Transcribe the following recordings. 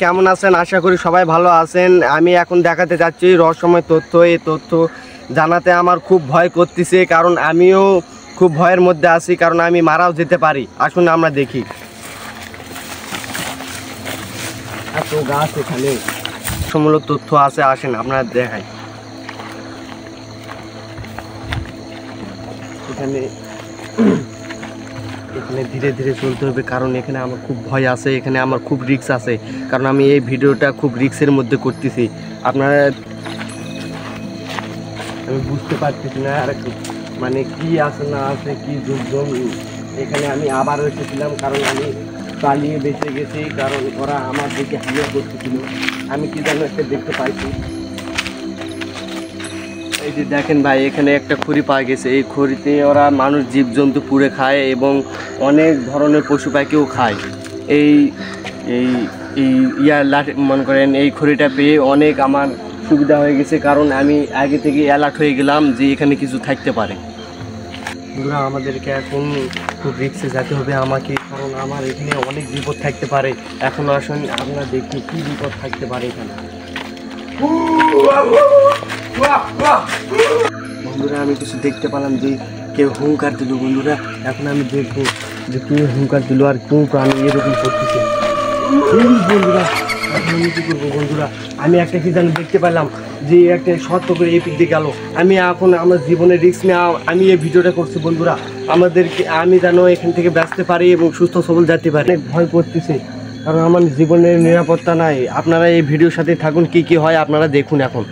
কেমন আছেন? আশা করি সবাই ভালো আছেন। আমি এখন দেখাতে যাচ্ছি রহস্যময় তথ্য। এই তথ্য জানাতে আমার খুব ভয় করতেছে, কারণ আমিও খুব ভয়ের মধ্যে আছি, কারণ আমি মারাও যেতে পারি। আসুন আমরা দেখি। এত গাছ এখানে রহস্যমূলক তথ্য আছে, আসেন আপনারা দেখাই। এখানে ধীরে ধীরে চলতে হবে, কারণ এখানে আমার খুব ভয় আছে, এখানে আমার খুব রিস্ক আছে, কারণ আমি এই ভিডিওটা খুব রিস্কের মধ্যে করতেছি। আপনারা আমি বুঝতে পারতেছি না আর মানে কি আছে না আছে, কি যুদ্ধ। এখানে আমি আবার এসেছিলাম, কারণ আমি পালিয়ে বেঁচে গেছি, কারণ ওরা আমার দিকে হামলা করতেছিল। আমি কি যেন একটা দেখতে পাইছি। এই যে দেখেন ভাই, এখানে একটা খড়ি পাওয়া গেছে। এই খড়িতে ওরা মানুষ জীবজন্তু পুড়ে খায় এবং অনেক ধরনের পশু পাখিও খায়। এই এই এই লাঠি মনে করেন, এই খড়িটা পেয়ে অনেক আমার সুবিধা হয়ে গেছে, কারণ আমি আগে থেকে অ্যালার্ট হয়ে গেলাম যে এখানে কিছু থাকতে পারে। আমাদেরকে এখন খুব রিস্কে যেতে হবে আমাকে, কারণ আমার এখানে অনেক বিপদ থাকতে পারে। এখন আসুন আপনারা দেখি কী বিপদ থাকতে পারে এখানে। বন্ধুরা, আমি কিছু দেখতে পেলাম যে কেউ হুঙ্কার দিল। বন্ধুরা, এখন আমি দেখবো যে কেউ হুঙ্কার দিল আর কেউ প্রাণী এরকম করতেছে। বন্ধুরা, এখন আমি কী করবো? বন্ধুরা, আমি একটা কি জানি দেখতে পেলাম যে একটা শর্ত করে এই পিক দিয়ে গেল। আমি এখন আমার জীবনের রিস্ক নিয়ে আমি এই ভিডিওটা করছি। বন্ধুরা, আমাদেরকে আমি যেন এখান থেকে বাঁচতে পারি এবং সুস্থ সবল যেতে পারি। অনেক ভয় করতেছে, কারণ আমার জীবনের নিরাপত্তা নাই। আপনারা এই ভিডিওর সাথে থাকুন, কি কি হয় আপনারা দেখুন। এখন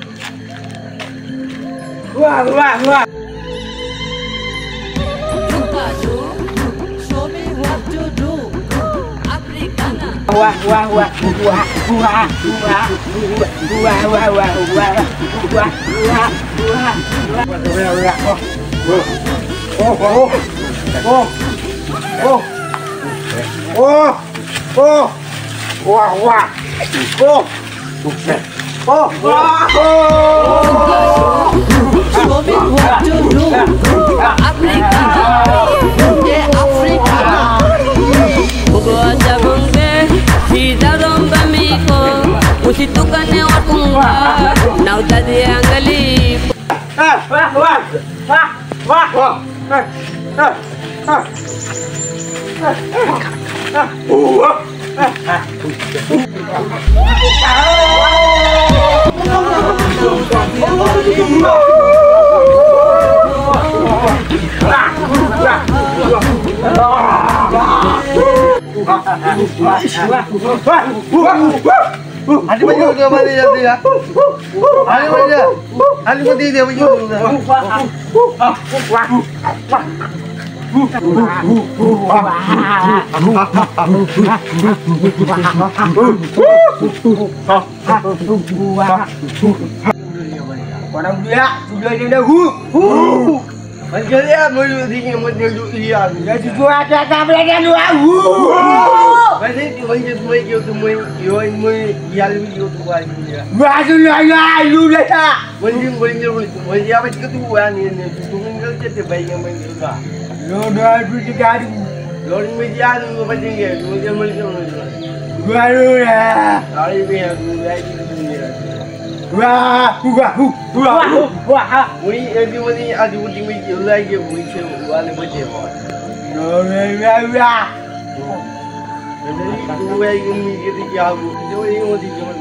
Usitukan wakunga na utadi angali Hadi baju dia mari jadi ya. Hadi baju. Hadi baju dia baju. Orang dia sudah dia hu. Menjadi maju tinggi menjadi iya. Jadi gua ada berada lu. Vậy thì bây giờ tôi kêu tụi mình rồi mới giờ video tụi anh nha. Mà tụi lại luôn đấy à. Mình giờ bây giờ tụi anh này tụi mình cứ chết thì bây giờ mình được à. Rồi tôi đi ra đi. Rồi mình ra rồi bây giờ mình rồi. Rồi à. Rồi bây giờ tụi anh đi. Ui đi ăn đi mình lại cái mình chơi qua lên bây giờ rồi. Gue ingin gitu jago, jauh ini mau dijual.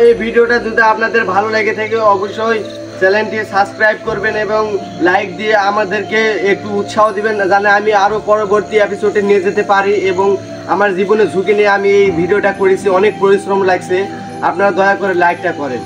এই ভিডিওটা যদি আপনাদের ভালো লেগে থাকে অবশ্যই চ্যানেলটি subscribe করবেন এবং লাইক দিয়ে আমাদেরকে একটু উৎসাহ দিবেন, জানে আমি আরও পরবর্তী এপিসোডে নিয়ে যেতে পারি। এবং আমার জীবনে ঝুঁকি নিয়ে আমি এই ভিডিওটা করেছি, অনেক পরিশ্রম লাগছে। আপনারা দয়া করে লাইকটা করেন।